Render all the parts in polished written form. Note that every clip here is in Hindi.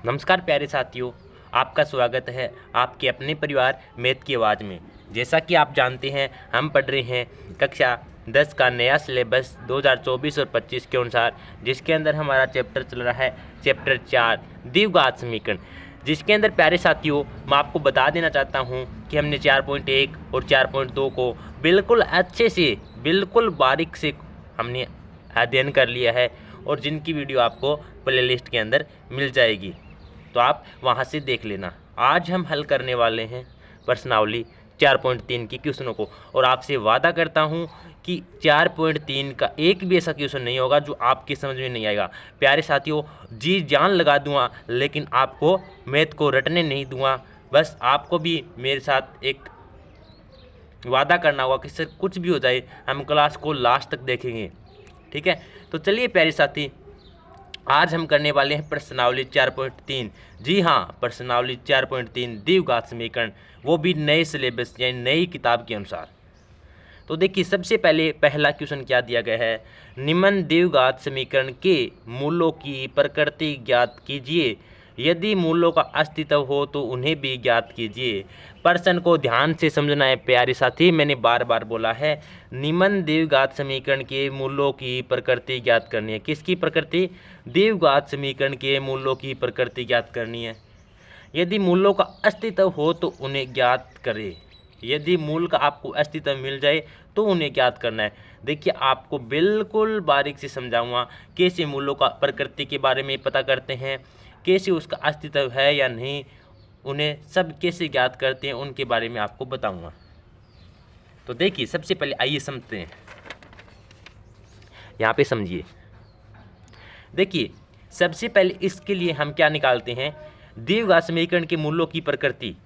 नमस्कार प्यारे साथियों, आपका स्वागत है आपके अपने परिवार मैथ की आवाज़ में। जैसा कि आप जानते हैं, हम पढ़ रहे हैं कक्षा 10 का नया सिलेबस 2024 और 25 के अनुसार, जिसके अंदर हमारा चैप्टर चल रहा है चैप्टर 4 द्विघात समीकरण। जिसके अंदर प्यारे साथियों मैं आपको बता देना चाहता हूं कि हमने 4.1 और 4.2 को बिल्कुल अच्छे से, बिल्कुल बारीक से हमने अध्ययन कर लिया है और जिनकी वीडियो आपको प्लेलिस्ट के अंदर मिल जाएगी, तो आप वहां से देख लेना। आज हम हल करने वाले हैं प्रश्नावली 4.3 की क्वेश्चनों को, और आपसे वादा करता हूं कि 4.3 का एक भी ऐसा क्वेश्चन नहीं होगा जो आपकी समझ में नहीं आएगा। प्यारे साथियों, जी जान लगा दूंगा, लेकिन आपको मैथ को रटने नहीं दूंगा। बस आपको भी मेरे साथ एक वादा करना होगा कि सर कुछ भी हो जाए हम क्लास को लास्ट तक देखेंगे, ठीक है। तो चलिए प्यारे साथी, आज हम करने वाले हैं प्रश्नावली 4.3। जी हाँ, प्रश्नावली 4.3 द्विघात समीकरण, वो भी नए सिलेबस यानी नई किताब के अनुसार। तो देखिए, सबसे पहले पहला क्वेश्चन क्या दिया गया है। निम्न द्विघात समीकरण के मूलों की प्रकृति ज्ञात कीजिए, यदि मूलों का अस्तित्व हो तो उन्हें भी ज्ञात कीजिए। प्रश्न को ध्यान से समझना है प्यारे साथी, मैंने बार बार बोला है, निम्न द्विघात समीकरण के मूलों की प्रकृति ज्ञात करनी है। किसकी प्रकृति? द्विघात समीकरण के मूलों की प्रकृति ज्ञात करनी है। यदि मूलों का अस्तित्व हो तो उन्हें ज्ञात करें। यदि मूल का आपको अस्तित्व मिल जाए तो उन्हें ज्ञात करना है। देखिए, आपको बिल्कुल बारीक से समझाऊंगा कैसे मूलों का प्रकृति के बारे में पता करते हैं, कैसे उसका अस्तित्व है या नहीं, उन्हें सब कैसे ज्ञात करते हैं, उनके बारे में आपको बताऊंगा। तो देखिए, सबसे पहले आइए समझते हैं। यहाँ पे समझिए, देखिए सबसे पहले इसके लिए हम क्या निकालते हैं, द्विघात समीकरण के मूलों की प्रकृति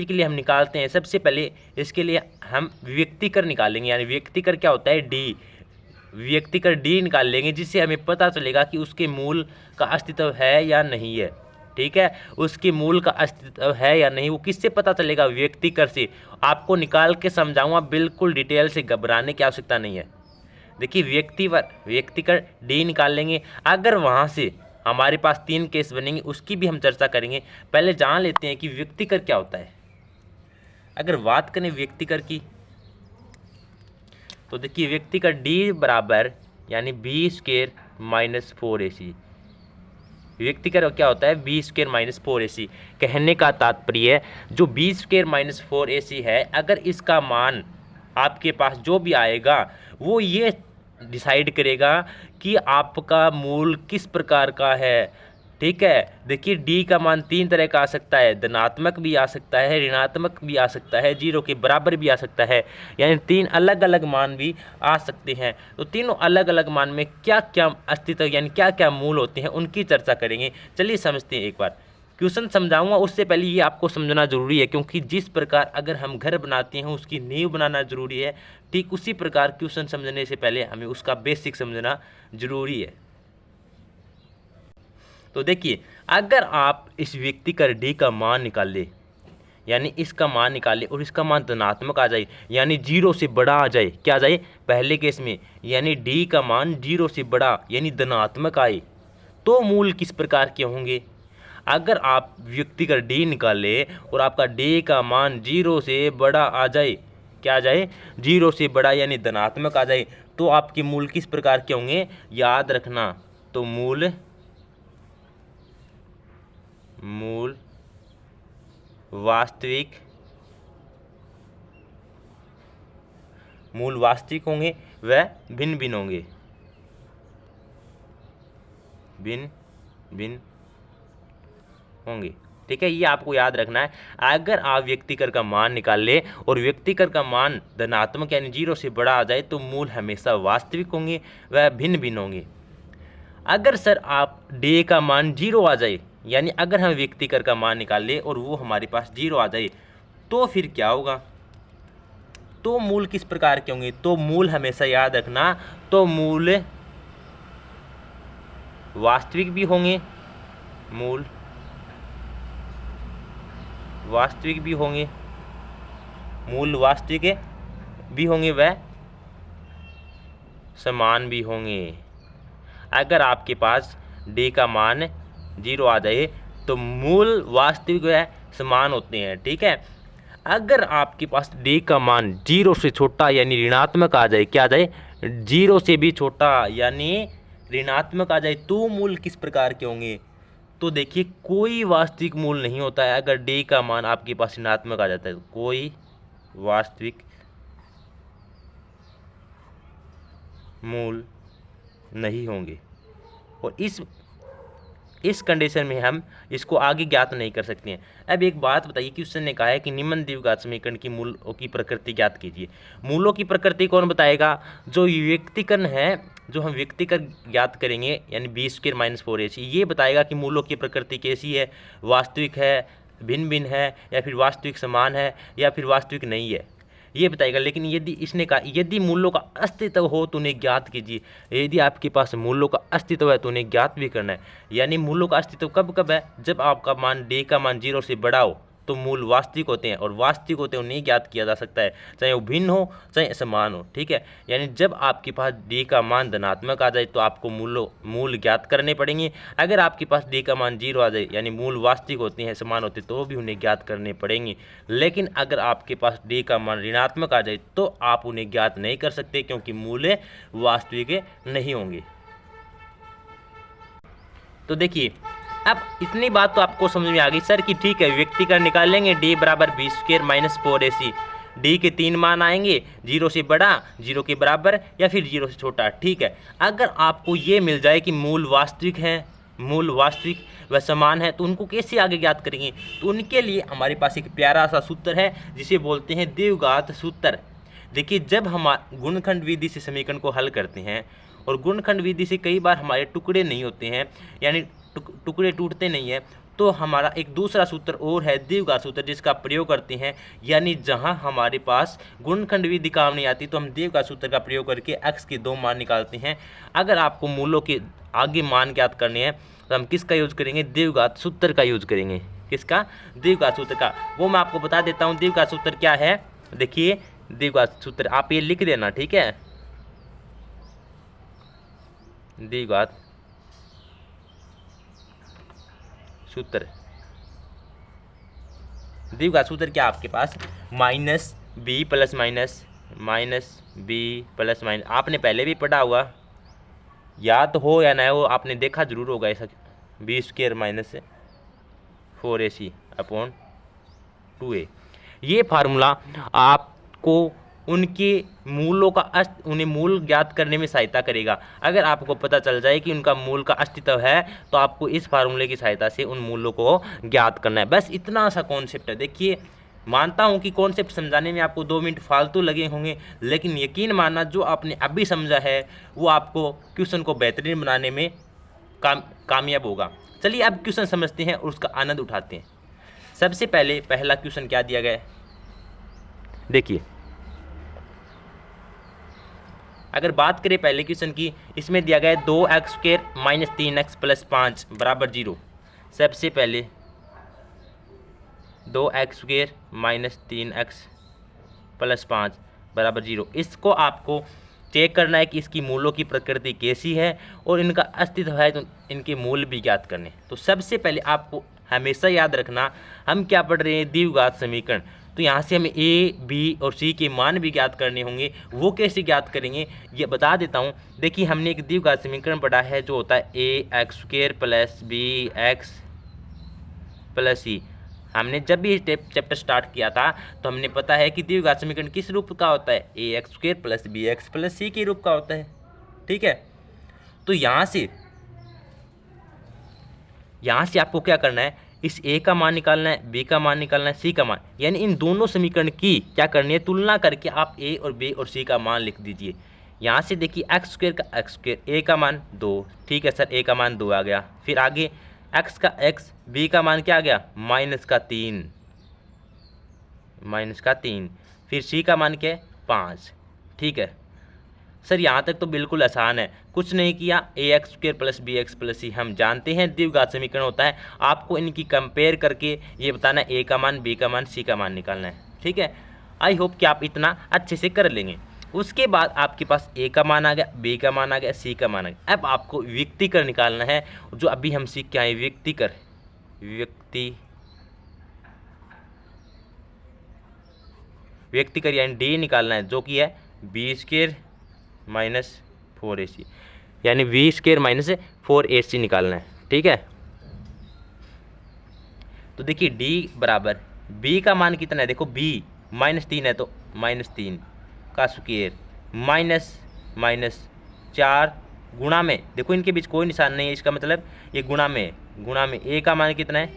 के लिए हम निकालते हैं। सबसे पहले इसके लिए हम व्यक्तिकर निकालेंगे, यानी व्यक्तिकर क्या होता है, डी। व्यक्तिकर डी निकाल लेंगे, जिससे हमें पता चलेगा कि उसके मूल का अस्तित्व है या नहीं है। ठीक है, उसके मूल का अस्तित्व है या नहीं, वो किससे पता चलेगा? व्यक्तिकर से। आपको निकाल के समझाऊंगा, बिल्कुल डिटेल से, घबराने की आवश्यकता नहीं है। देखिए, व्यक्तिकर डी निकाल लेंगे। अगर वहाँ से हमारे पास 3 केस बनेंगे, उसकी भी हम चर्चा करेंगे। पहले जान लेते हैं कि व्यक्तिकर क्या होता है। अगर बात करें व्यक्तिकर की, तो देखिए व्यक्तिकर डी बराबर यानी b² - 4ac। व्यक्तिकर क्या होता है? b² - 4ac। कहने का तात्पर्य, जो b² - 4ac है, अगर इसका मान आपके पास जो भी आएगा वो ये डिसाइड करेगा कि आपका मूल किस प्रकार का है। ठीक है, देखिए डी का मान 3 तरह का आ सकता है, धनात्मक भी आ सकता है, ऋणात्मक भी आ सकता है, 0 के बराबर भी आ सकता है, यानी 3 अलग अलग मान भी आ सकते हैं। तो तीनों अलग अलग मान में क्या क्या अस्तित्व यानी क्या क्या मूल होते हैं, उनकी चर्चा करेंगे। चलिए समझते हैं। एक बार क्वेश्चन समझाऊंगा, उससे पहले ये आपको समझना जरूरी है, क्योंकि जिस प्रकार अगर हम घर बनाते हैं उसकी नींव बनाना जरूरी है, ठीक उसी प्रकार क्वेश्चन समझने से पहले हमें उसका बेसिक समझना जरूरी है। तो देखिए, अगर आप इस व्यक्तिकर डी का मान निकाल ले, यानी इसका मान निकाले और इसका मान धनात्मक आ जाए, यानी 0 से बड़ा आ जाए, क्या आ जाए पहले केस में, यानी डी का मान 0 से बड़ा यानी धनात्मक आए, तो मूल किस प्रकार के होंगे? अगर आप व्यक्तिकर डी निकाले और आपका डी का मान 0 से बड़ा आ जाए, क्या आ जाए? 0 से बड़ा यानी धनात्मक आ जाए, तो आपके मूल किस प्रकार के होंगे? याद रखना, तो मूल वास्तविक होंगे, वह भिन्न भिन्न होंगे, भिन्न होंगे। ठीक है, ये आपको याद रखना है। अगर आप व्यक्तिकर का मान निकाल ले और व्यक्तिकर का मान धनात्मक यानी 0 से बड़ा आ जाए, तो मूल हमेशा वास्तविक होंगे, वह भिन्न भिन्न होंगे। अगर सर आप डी का मान 0 आ जाए, यानी अगर हम व्यक्तिकर का मान निकाल ले और वो हमारे पास 0 आ जाए, तो फिर क्या होगा? तो मूल किस प्रकार के होंगे? तो मूल हमेशा याद रखना, तो मूल वास्तविक भी होंगे, मूल वास्तविक भी होंगे, मूल वास्तविक भी होंगे, वह समान भी होंगे। अगर आपके पास डी का मान जीरो आ जाए तो मूल वास्तविक जो है समान होते हैं। ठीक है, अगर आपके पास डी का मान जीरो से छोटा यानी ऋणात्मक आ जाए, क्या आ जाए, जीरो से भी छोटा यानी ऋणात्मक आ जाए, तो मूल किस प्रकार के होंगे, तो देखिए कोई वास्तविक मूल नहीं होता है अगर डी का मान आपके पास ऋणात्मक आ जाता है, कोई वास्तविक मूल नहीं होंगे। और इस कंडीशन में हम इसको आगे ज्ञात नहीं कर सकते हैं। अब एक बात बताइए कि उसने कहा है कि निम्न द्विघात समीकरण की मूलों की प्रकृति ज्ञात कीजिए। मूलों की प्रकृति कौन बताएगा, जो व्यक्तिकरण है, जो हम व्यक्तिकरण ज्ञात करेंगे यानी बी स्क्वायर माइनस 4ac, ये बताएगा कि मूलों की प्रकृति कैसी है, वास्तविक है, भिन्न भिन्न है, या फिर वास्तविक समान है, या फिर वास्तविक नहीं है, ये बताएगा। लेकिन यदि इसने कहा यदि मूलों का अस्तित्व हो तो उन्हें ज्ञात कीजिए, यदि आपके पास मूलों का अस्तित्व है तो उन्हें ज्ञात भी करना है। यानी मूलों का अस्तित्व कब कब है, जब आपका मान डी का मान जीरो से बड़ा हो तो मूल वास्तविक होते हैं, और वास्तविक होते हैं उन्हें ज्ञात किया जा सकता है, चाहे वो भिन्न हो चाहे समान हो। ठीक है, यानी जब आपके पास डी का मान धनात्मक आ जाए तो आपको मूल ज्ञात करने पड़ेंगे। अगर आपके पास डी का मान जीरो आ जाए यानी मूल वास्तविक होते हैं, समान होते हैं, तो भी उन्हें ज्ञात करने पड़ेंगे। लेकिन अगर आपके पास डी का मान ऋणात्मक आ जाए तो आप उन्हें ज्ञात नहीं कर सकते, क्योंकि मूल्य वास्तविक नहीं होंगे। तो देखिए अब इतनी बात तो आपको समझ में आ गई सर कि ठीक है, व्यक्तिकरण निकाल लेंगे, डी बराबर B square minus 4ac, D के 3 मान आएंगे, जीरो से बड़ा, जीरो के बराबर, या फिर जीरो से छोटा। ठीक है, अगर आपको ये मिल जाए कि मूल वास्तविक हैं, मूल वास्तविक व समान है, तो उनको कैसे आगे ज्ञात करेंगे, तो उनके लिए हमारे पास एक प्यारा सा सूत्र है जिसे बोलते हैं द्विघात सूत्र। देखिए जब हम गुणनखंड विधि से समीकरण को हल करते हैं, और गुणनखंड विधि से कई बार हमारे टुकड़े नहीं होते हैं, यानी टुकड़े टूटते नहीं है, तो हमारा एक दूसरा सूत्र और है द्विघात सूत्र, जिसका प्रयोग करते हैं। यानी जहां हमारे पास गुणनखंड विधि काम नहीं आती तो हम द्विघात सूत्र का प्रयोग करके x के 2 मान निकालते हैं। अगर आपको मूलों के आगे मान ज्ञात करने हैं तो हम किसका यूज करेंगे, द्विघात सूत्र का यूज करेंगे। किसका, द्विघात सूत्र का। वो मैं आपको बता देता हूँ द्विघात सूत्र क्या है। देखिए द्विघात सूत्र आप ये लिख देना, ठीक है, द्विघात सूत्र। द्विघात सूत्र क्या आपके पास, minus B plus minus, minus B plus minus, आपने पहले भी पढ़ा होगा, याद हो या ना हो, आपने देखा जरूर होगा ऐसा, B square minus 4ac upon 2a। ये फार्मूला आपको उनके मूलों का उन्हें मूल ज्ञात करने में सहायता करेगा। अगर आपको पता चल जाए कि उनका मूल का अस्तित्व है तो आपको इस फार्मूले की सहायता से उन मूलों को ज्ञात करना है। बस इतना सा कॉन्सेप्ट है। देखिए मानता हूँ कि कॉन्सेप्ट समझाने में आपको 2 मिनट फालतू लगे होंगे, लेकिन यकीन मानना जो आपने अभी समझा है वो आपको क्वेश्चन को बेहतरीन बनाने में कामयाब होगा। चलिए अब क्वेश्चन समझते हैं और उसका आनंद उठाते हैं। सबसे पहले पहला क्वेश्चन क्या दिया गया है, देखिए अगर बात करें पहले क्वेश्चन की, इसमें दिया गया है 2x square minus 3x plus 5 बराबर 0। सबसे पहले 2x square minus 3x plus 5 बराबर 0, इसको आपको चेक करना है कि इसकी मूलों की प्रकृति कैसी है और इनका अस्तित्व है तो इनके मूल भी ज्ञात करने। तो सबसे पहले आपको हमेशा याद रखना हम क्या पढ़ रहे हैं, द्विघात समीकरण। तो यहाँ से हमें a, b और c के मान भी ज्ञात करने होंगे। वो कैसे ज्ञात करेंगे ये बता देता हूँ। देखिए हमने एक द्विघात समीकरण पढ़ा है जो होता है ax square plus bx plus c। हमने जब भी चैप्टर स्टार्ट किया था तो हमने पता है कि द्विघात समीकरण किस रूप का होता है, ax square plus bx plus c के रूप का होता है। ठीक है, तो यहाँ से आपको क्या करना है, इस a का मान निकालना है, b का मान निकालना है, c का मान, यानी इन दोनों समीकरण की क्या करनी है, तुलना करके आप a और b और c का मान लिख दीजिए। यहाँ से देखिए x स्क्वायर का x स्क्वायर, a का मान 2, ठीक है सर, a का मान 2 आ गया। फिर आगे x का x, b का मान क्या आ गया, माइनस का 3, फिर c का मान क्या है 5। ठीक है सर, यहाँ तक तो बिल्कुल आसान है, कुछ नहीं किया, ax square plus bx plus c हम जानते हैं द्विघात समीकरण होता है। आपको इनकी कंपेयर करके ये बताना a का मान, b का मान, c का मान निकालना है। ठीक है, आई होप कि आप इतना अच्छे से कर लेंगे। उसके बाद आपके पास ए का मान आ गया, बी का मान आ गया, सी का मान आ गया। अब आपको व्यक्तिकर निकालना है, जो अभी हम सीख के आए व्यक्तिकर, व्यक्तिकर यानी डी निकालना है, जो कि है बी स्क्वायर माइनस 4ac, यानी बी स्क्वायर माइनस 4ac निकालना है। ठीक है, तो देखिए डी बराबर बी का मान कितना है, देखो बी -3 है तो -3 का स्क्वायर माइनस 4 गुणा में, देखो इनके बीच कोई निशान नहीं है, इसका मतलब ये गुणा में ए का मान कितना है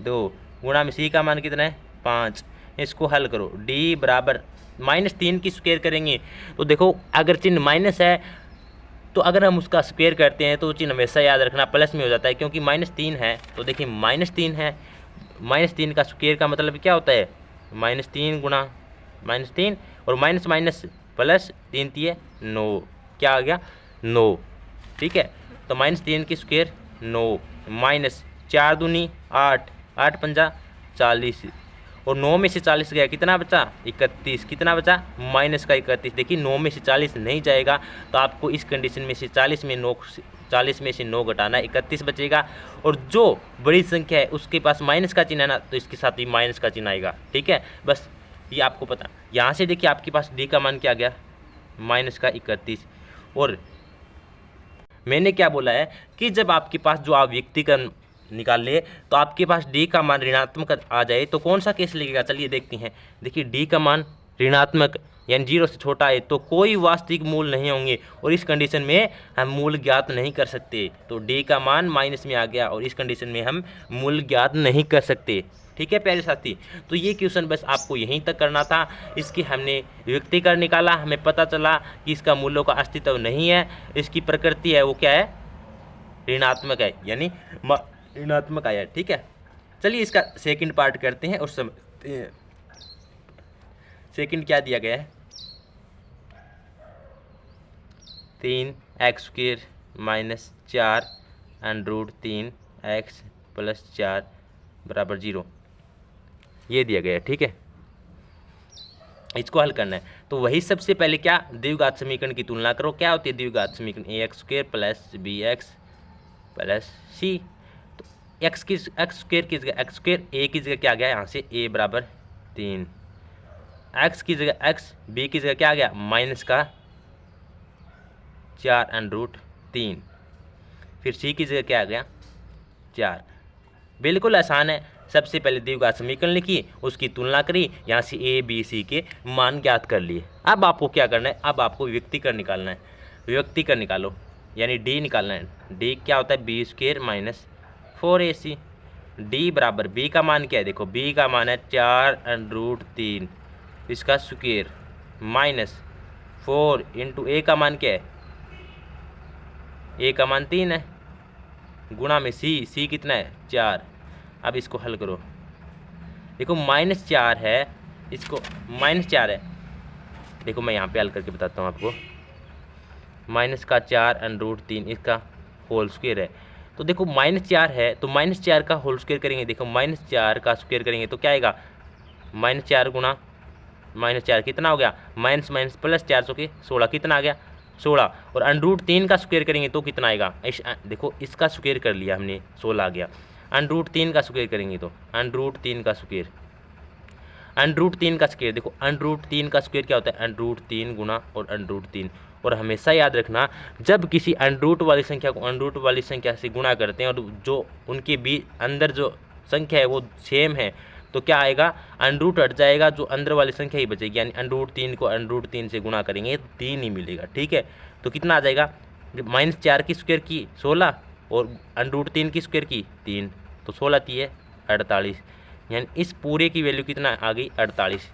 2, गुणा में सी का मान कितना है 5। इसको हल करो, डी बराबर -3 की स्क्वायर करेंगे तो देखो अगर चिन्ह माइनस है तो अगर हम उसका स्क्वायर करते हैं तो चिन्ह हमेशा याद रखना प्लस में हो जाता है, क्योंकि -3 है तो देखिए -3 है, -3 का स्क्वायर का मतलब क्या होता है -3 गुणा -3 और माइनस माइनस प्लस 3 3 9, क्या आ गया 9। ठीक है, तो -3 की स्क्वायर 9 माइनस 4 दूनी 8, 8 पंजा 40 और 9 में से 40 गया कितना बचा 31, कितना बचा माइनस का 31। देखिए 9 में से 40 नहीं जाएगा तो आपको इस कंडीशन में से 40 में 9 घटाना है, 31 बचेगा। और जो बड़ी संख्या है उसके पास माइनस का चिन्ह है ना, तो इसके साथ ही माइनस का चिन्ह आएगा। ठीक है, बस ये आपको पता। यहाँ से देखिए आपके पास डी का मान क्या आ गया माइनस का 31। और मैंने क्या बोला है कि जब आपके पास जो आप व्यक्तिकरण निकाल ले तो आपके पास डी का मान ऋणात्मक आ जाए तो कौन सा केस लगेगा, चलिए देखते हैं। देखिए डी का मान ऋणात्मक यानी 0 से छोटा है तो कोई वास्तविक मूल नहीं होंगे और इस कंडीशन में हम मूल ज्ञात नहीं कर सकते। तो डी का मान माइनस में आ गया और इस कंडीशन में हम मूल ज्ञात नहीं कर सकते। ठीक है प्यारे साथी, तो ये क्वेश्चन बस आपको यहीं तक करना था। इसकी हमने व्यक्तिकरण निकाला, हमें पता चला कि इसका मूल्यों का अस्तित्व नहीं है, इसकी प्रकृति है वो क्या है ऋणात्मक है, यानी ऋणात्मक आया। ठीक है, चलिए इसका सेकंड पार्ट करते हैं और समझते हैं। सेकंड क्या दिया गया है 3x² माइनस 4 √3x + 4 = 0, ये दिया गया है। ठीक है, इसको हल करना है तो वही सबसे पहले क्या द्विघात समीकरण की तुलना करो। क्या होती है द्विघात समीकरण ax² + bx + c। तो x स्क्वायर की जगह x² a की जगह क्या आ गया यहाँ से a बराबर 3, x की जगह x, b की जगह क्या आ गया माइनस का 4 √3, फिर c की जगह क्या आ गया 4। बिल्कुल आसान है, सबसे पहले द्विघात समीकरण लिखिए, उसकी तुलना करी, यहाँ से a b c के मान ज्ञात कर लिए। अब आपको क्या करना है, अब आपको व्यक्तिकरण निकालना है। व्यक्तिकरण निकालो यानी d निकालना है। d क्या होता है b² - 4ac। d बराबर b का मान क्या है, देखो b का मान है 4 √3 इसका स्क्वायर माइनस 4 × a का मान क्या है, a का मान 3 है, गुणा में c कितना है 4। अब इसको हल करो, देखो -4 है, इसको -4 है, देखो मैं यहाँ पे हल करके बताता हूँ आपको। माइनस का 4 √3 इसका होल स्क्वायर है, तो देखो -4 है तो -4 का होल स्क्वायर करेंगे, देखो -4 का स्क्वायर करेंगे तो क्या आएगा -4 गुणा -4 कितना हो गया माइनस माइनस प्लस 400 के 16, कितना आ गया 16। और √3 का स्क्वायर करेंगे तो कितना आएगा, देखो इसका स्क्वायर कर लिया हमने 16 आ गया, √3 का स्क्वायर करेंगे तो √3 का स्क्वायर, √3 का स्क्वायर, देखो √3 का स्क्वायर क्या होता है √3 गुणा और √3। और हमेशा याद रखना जब किसी √ वाली संख्या को √ वाली संख्या से गुणा करते हैं और जो उनके बीच अंदर जो संख्या है वो सेम है तो क्या आएगा √ हट जाएगा, जो अंदर वाली संख्या ही बचेगी, यानी √3 को √3 से गुणा करेंगे 3 ही मिलेगा। ठीक है, तो कितना आ जाएगा -4 की स्क्वायर की 16 और √3 की स्क्वायर की 3, तो 16 3 48, यानी इस पूरे की वैल्यू कितना आ गई 48।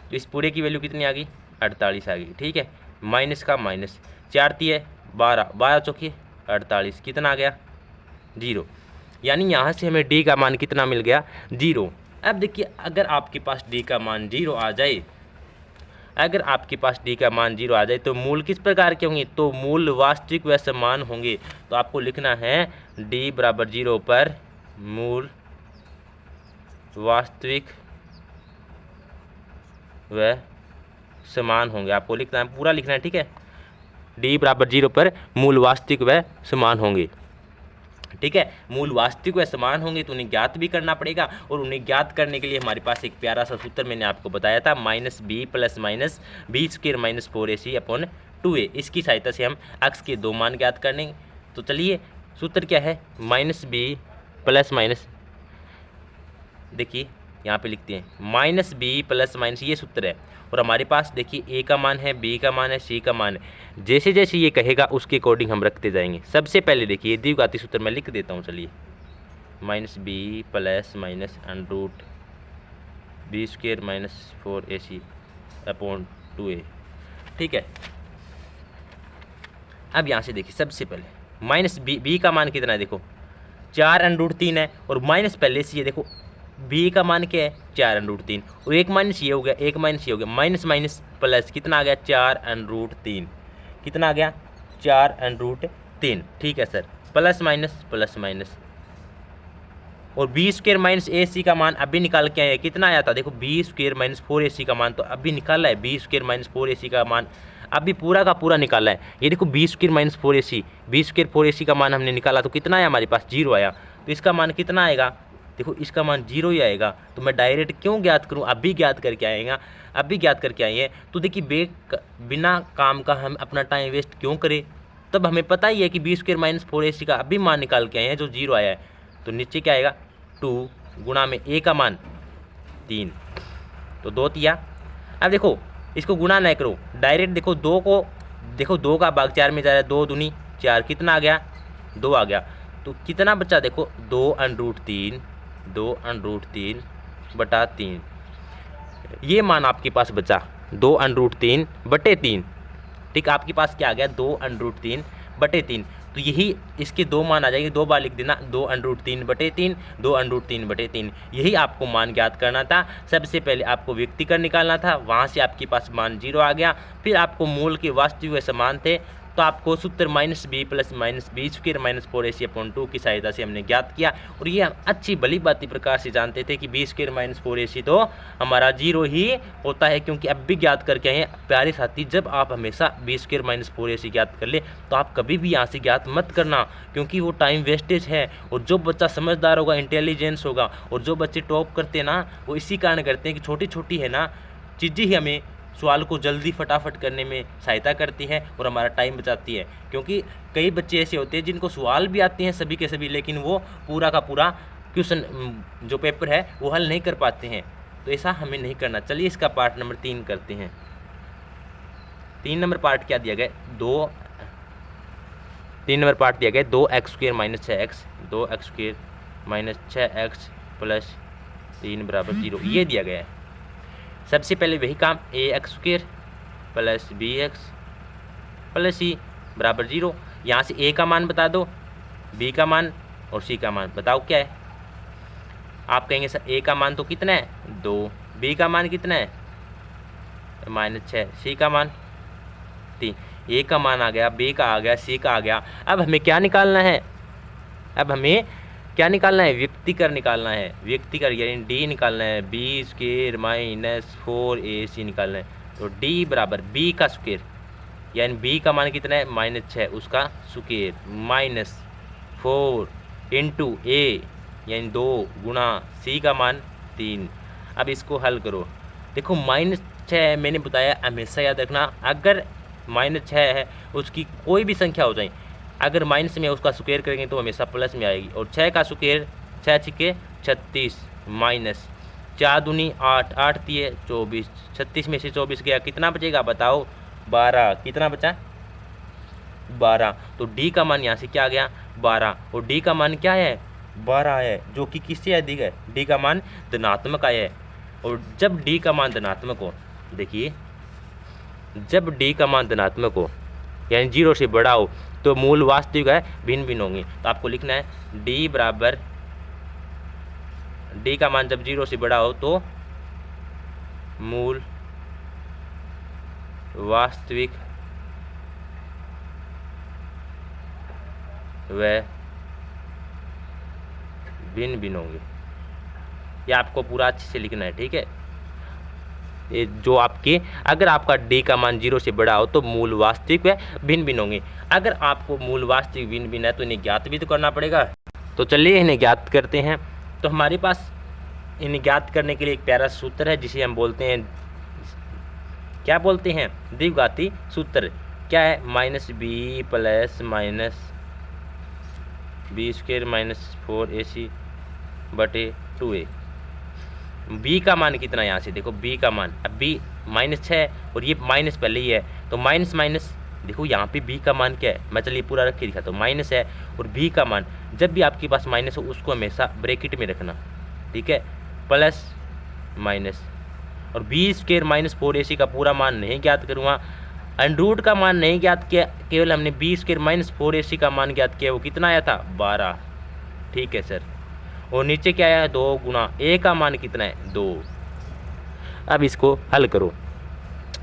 तो इस पूरे की वैल्यू कितनी आ गई 48 आ गई। ठीक है, माइनस का माइनस 4 3 12, 12 चौकी 48, कितना आ गया 0, यानी यहाँ से हमें d का मान कितना मिल गया 0। अब देखिए अगर आपके पास d का मान 0 आ जाए, अगर आपके पास d का मान 0 आ जाए तो मूल किस प्रकार के होंगे, तो मूल वास्तविक व समान होंगे। तो आपको लिखना है d बराबर 0 पर मूल वास्तविक व समान होंगे। आपको लिखना है, पूरा लिखना है, ठीक है। डी बराबर 0 पर मूल वास्तविक व समान होंगे, ठीक है। मूल वास्तविक व समान होंगे तो उन्हें ज्ञात भी करना पड़ेगा, और उन्हें ज्ञात करने के लिए हमारे पास एक प्यारा सा सूत्र मैंने आपको बताया था, -b plus minus B square minus 4ac upon 2a। इसकी सहायता से हम x के 2 मान ज्ञात कर लेंगे। तो चलिए सूत्र क्या है, -b प्लस माइनस, देखिए यहाँ पे लिखते हैं -b प्लस माइनस, ये सूत्र है। और हमारे पास देखिए a का मान है, b का मान है, c का मान है। जैसे जैसे ये कहेगा उसके अकॉर्डिंग हम रखते जाएंगे। सबसे पहले देखिए द्विघाती सूत्र मैं लिख देता हूँ, चलिए -b plus minus √ B square minus 4ac upon 2a, ठीक है। अब यहाँ से देखिए सबसे पहले -b का मान कितना है, देखो 4√3 है, और माइनस पहले से ये देखो b का मान क्या है 4√3, और एक माइनस ये हो गया, एक माइनस ये हो गया, माइनस माइनस प्लस कितना आ गया 4√3, कितना आ गया 4√3, ठीक है सर। प्लस माइनस, और बी स्क्वायर माइनस ac का मान अभी निकाल के आए, कितना आया था, देखो बी स्क्वायर माइनस 4ac का मान तो अभी निकाला है, बी स्क्वायर माइनस 4ac का मान अभी पूरा का पूरा निकाला है। ये देखो B square minus 4ac, B square 4ac का मान हमने निकाला तो कितना आया हमारे पास 0 आया। तो इसका मान कितना आएगा, देखो इसका मान 0 ही आएगा। तो मैं डायरेक्ट क्यों ज्ञात करूँ, अभी ज्ञात करके आएगा, अभी ज्ञात करके आए हैं। तो देखिए बिना काम का हम अपना टाइम वेस्ट क्यों करें, तब हमें पता ही है कि बी स्क्वायर माइनस 4ac का अभी मान निकाल के आए हैं जो 0 आया है। तो नीचे क्या आएगा 2 गुणा में a का मान 3, तो 2 तिया। अब देखो इसको गुणा नहीं करो, डायरेक्ट देखो 2 को, देखो 2 का भाग 4 में जा रहा है, 2 दूनी 4, कितना आ गया 2 आ गया। तो कितना बचा, देखो 2√3 बटा 3, ये मान आपके पास बचा 2√3 बटे 3, ठीक। आपके पास क्या आ गया 2√3 बटे 3। तो यही इसके 2 मान आ जाएंगे, 2 बार लिख देना 2√3 बटे 3, 2√3 बटे 3, यही आपको मान ज्ञात करना था। सबसे पहले आपको व्यक्तिकरण निकालना था, वहाँ से आपके पास मान 0 आ गया। फिर आपको मूल के वास्तविक व समान थे, तो आपको सूत्र -b plus minus B square minus 4ac upon 2 की सहायता से हमने ज्ञात किया। और ये हम अच्छी भली बाती प्रकार से जानते थे कि बी स्क्वायर माइनस 4ac तो हमारा 0 ही होता है, क्योंकि अब भी ज्ञात करके आए हैं। प्यारे साथी, जब आप हमेशा बी स्क्वायर माइनस 4ac ज्ञात कर ले तो आप कभी भी यहाँ से ज्ञात मत करना, क्योंकि वो टाइम वेस्टेज है। और जो बच्चा समझदार होगा, इंटेलिजेंस होगा, और जो बच्चे टॉप करते हैं ना, वो इसी कारण करते हैं कि छोटी छोटी है ना चीज़ें ही हमें सवाल को जल्दी फटाफट करने में सहायता करती है और हमारा टाइम बचाती है। क्योंकि कई बच्चे ऐसे होते हैं जिनको सवाल भी आते हैं सभी के सभी, लेकिन वो पूरा का पूरा क्वेश्चन जो पेपर है वो हल नहीं कर पाते हैं। तो ऐसा हमें नहीं करना। चलिए इसका पार्ट नंबर 3 करते हैं। 3 नंबर पार्ट क्या दिया गया, 3 नंबर पार्ट दिया गया 2x square minus 6x, 2x square minus 6x plus 3 बराबर 0, ये दिया गया है। सबसे पहले वही काम, ax square plus bx plus c बराबर 0। यहाँ से a का मान बता दो, b का मान और c का मान बताओ क्या है। आप कहेंगे सर a का मान तो कितना है 2, b का मान कितना है -6, c का मान 3। a का मान आ गया, b का आ गया, c का आ गया। अब हमें क्या निकालना है, अब हमें क्या निकालना है, व्यक्तिकरण निकालना है। व्यक्तिकरण यानी d निकालना है, बी स्क्वायर माइनस 4ac निकालना है। तो d बराबर b का स्क्वायर यानी b का मान कितना है -6, उसका स्क्वायर माइनस 4 इंटू a यानी 2 गुणा c का मान 3। अब इसको हल करो, देखो -6 मैंने बताया हमेशा याद रखना, अगर -6 है उसकी कोई भी संख्या हो जाए, अगर माइनस में उसका स्क्वायर करेंगे तो हमेशा प्लस में आएगी। और 6 का स्क्वायर 6 छिके 36 माइनस 4 दूनी 8, 8 तिये 24, 36 में से 24 गया, कितना बचेगा बताओ 12, कितना बचा 12। तो d का मान यहाँ से क्या आ गया 12, और d का मान क्या है 12 है, जो कि किससे अधिक है, d का मान धनात्मक आया है। और जब d का मान धनात्मक हो, देखिए जब d का मान धनात्मक हो यानी 0 से बड़ा हो तो मूल वास्तविक है भिन्न भिन्न होंगे। तो आपको लिखना है d बराबर, d का मान जब 0 से बड़ा हो तो मूल वास्तविक व भिन्न भिन्न होंगे। ये आपको पूरा अच्छे से लिखना है, ठीक है। जो आपके, अगर आपका डी का मान 0 से बड़ा हो तो मूल वास्तविक व भिन्न भिन्न होंगे। अगर आपको मूल वास्तविक भिन्न भिन्न है तो इन्हें ज्ञात भी तो करना पड़ेगा। तो चलिए इन्हें ज्ञात करते हैं। तो हमारे पास इन्हें ज्ञात करने के लिए एक प्यारा सूत्र है जिसे हम बोलते हैं, क्या बोलते हैं, द्विघाती सूत्र। क्या है, -b प्लस -b² -4ac बटे 2a। b का मान कितना है, यहाँ से देखो b का मान, अब b -6 और ये माइनस पहले ही है तो माइनस माइनस, देखो यहाँ पे b का मान क्या है, मैं चलिए पूरा रख के दिखा, तो माइनस है और b का मान, जब भी आपके पास माइनस हो उसको हमेशा ब्रैकेट में रखना, ठीक है, प्लस माइनस, और b² -4ac का पूरा मान नहीं ज्ञात करूँगा, अंडरूट का मान नहीं ज्ञात किया, केवल हमने b² -4ac का मान ज्ञात किया, वो कितना आया था 12, ठीक है सर। और नीचे क्या आया, 2 गुणा a का मान कितना है 2। अब इसको हल करो,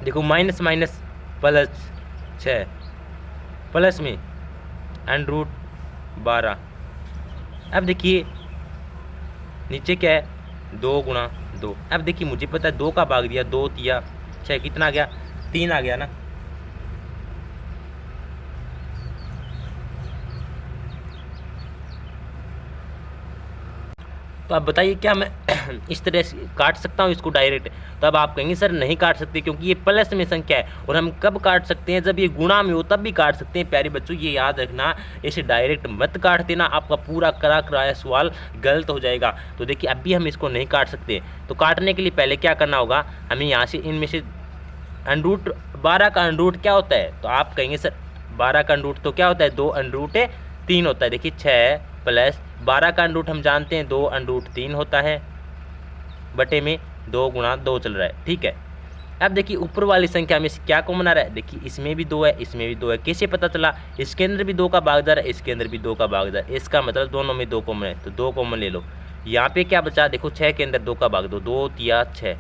देखो माइनस माइनस प्लस 6 प्लस में √12। अब देखिए नीचे क्या है 2 गुणा 2। अब देखिए मुझे पता है 2 का भाग दिया, 2 तिया 6, कितना आ गया 3 आ गया ना। तो आप बताइए क्या मैं इस तरह से काट सकता हूँ इसको डायरेक्ट? तो अब आप कहेंगे सर नहीं काट सकते क्योंकि ये प्लस में संख्या है, और हम कब काट सकते हैं, जब ये गुणा में हो तब भी काट सकते हैं। प्यारे बच्चों ये याद रखना, इसे डायरेक्ट मत काट देना, आपका पूरा करा कराया सवाल गलत हो जाएगा। तो देखिए अब भी हम इसको नहीं काट सकते, तो काटने के लिए पहले क्या करना होगा, हमें यहाँ से इनमें से √12 का अंडरूट क्या होता है, तो आप कहेंगे सर 12 का अंडरूट तो क्या होता है 2 अंडरूट 3 होता है। देखिए 6 प्लस 12 का अंडरूट हम जानते हैं 2 अंडरूट 3 होता है, बटे में 2 गुणा 2 चल रहा है, ठीक है। अब देखिए ऊपर वाली संख्या में क्या कॉमन आ रहा है, देखिए इसमें भी 2 है, इसमें भी 2 है, कैसे पता चला, इसके अंदर भी 2 का भागीदार है, इसके अंदर भी 2 का भागीदार, इसका मतलब दोनों में 2 कॉमन है, तो 2 कॉमन ले लो। यहाँ पे क्या बचा, देखो 6 के अंदर 2 का भाग दो, 2 तिया 6,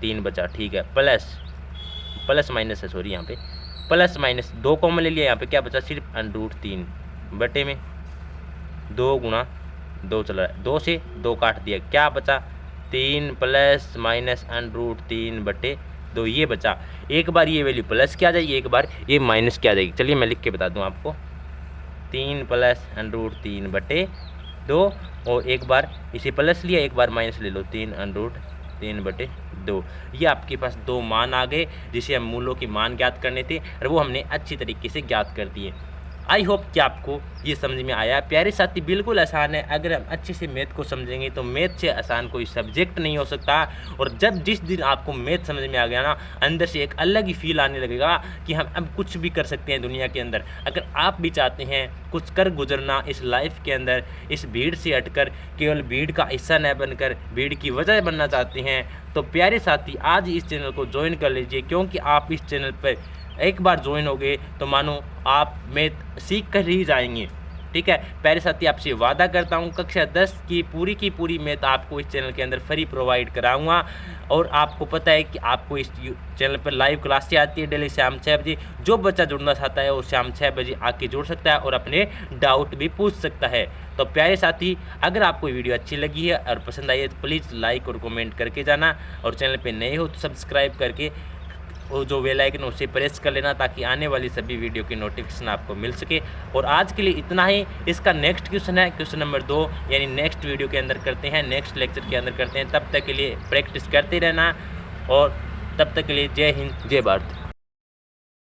3 बचा, ठीक है, प्लस माइनस है, सॉरी यहाँ पे प्लस माइनस 2 कॉमन ले लिया, यहाँ पे क्या बचा सिर्फ √3 बटे में 2 गुणा 2 चल रहा है, 2 से 2 काट दिया, क्या बचा 3 प्लस माइनस √3 बटे 2, ये बचा। एक बार ये वैल्यू प्लस की आ जाएगी, एक बार ये माइनस की आ जाएगी। चलिए मैं लिख के बता दूं आपको, 3 प्लस √3 बटे 2, और एक बार इसे प्लस लिया, एक बार माइनस ले लो, 3 √3 बटे 2। ये आपके पास 2 मान आ गए जिसे हम मूलों के मान ज्ञात करने थे, और वो हमने अच्छी तरीके से ज्ञात कर दिए। आई होप कि आपको ये समझ में आया। प्यारे साथी बिल्कुल आसान है, अगर हम अच्छे से मैथ को समझेंगे तो मैथ से आसान कोई सब्जेक्ट नहीं हो सकता। और जब जिस दिन आपको मैथ समझ में आ गया ना, अंदर से एक अलग ही फील आने लगेगा कि हम अब कुछ भी कर सकते हैं दुनिया के अंदर। अगर आप भी चाहते हैं कुछ कर गुजरना इस लाइफ के अंदर, इस भीड़ से हटकर केवल भीड़ का हिस्सा न बनकर भीड़ की वजह बनना चाहते हैं, तो प्यारे साथी आज इस चैनल को ज्वाइन कर लीजिए, क्योंकि आप इस चैनल पर एक बार ज्वाइन हो गए तो मानो आप मैथ सीख कर ही जाएंगे, ठीक है। प्यारे साथी आपसे वादा करता हूँ कक्षा 10 की पूरी मैथ आपको इस चैनल के अंदर फ्री प्रोवाइड कराऊंगा। और आपको पता है कि आपको इस चैनल पर लाइव क्लासें आती है डेली शाम 6 बजे। जो बच्चा जुड़ना चाहता है वो शाम 6 बजे आके जुड़ सकता है और अपने डाउट भी पूछ सकता है। तो प्यारे साथी अगर आपको वीडियो अच्छी लगी है और पसंद आई है तो प्लीज़ लाइक और कमेंट करके जाना, और चैनल पर नए हो तो सब्सक्राइब करके वो जो बेल आइकन उसे प्रेस कर लेना, ताकि आने वाली सभी वीडियो की नोटिफिकेशन आपको मिल सके। और आज के लिए इतना ही। इसका नेक्स्ट क्वेश्चन है क्वेश्चन नंबर 2, यानी नेक्स्ट वीडियो के अंदर करते हैं, नेक्स्ट लेक्चर के अंदर करते हैं। तब तक के लिए प्रैक्टिस करते रहना, और तब तक के लिए जय हिंद जय भारत।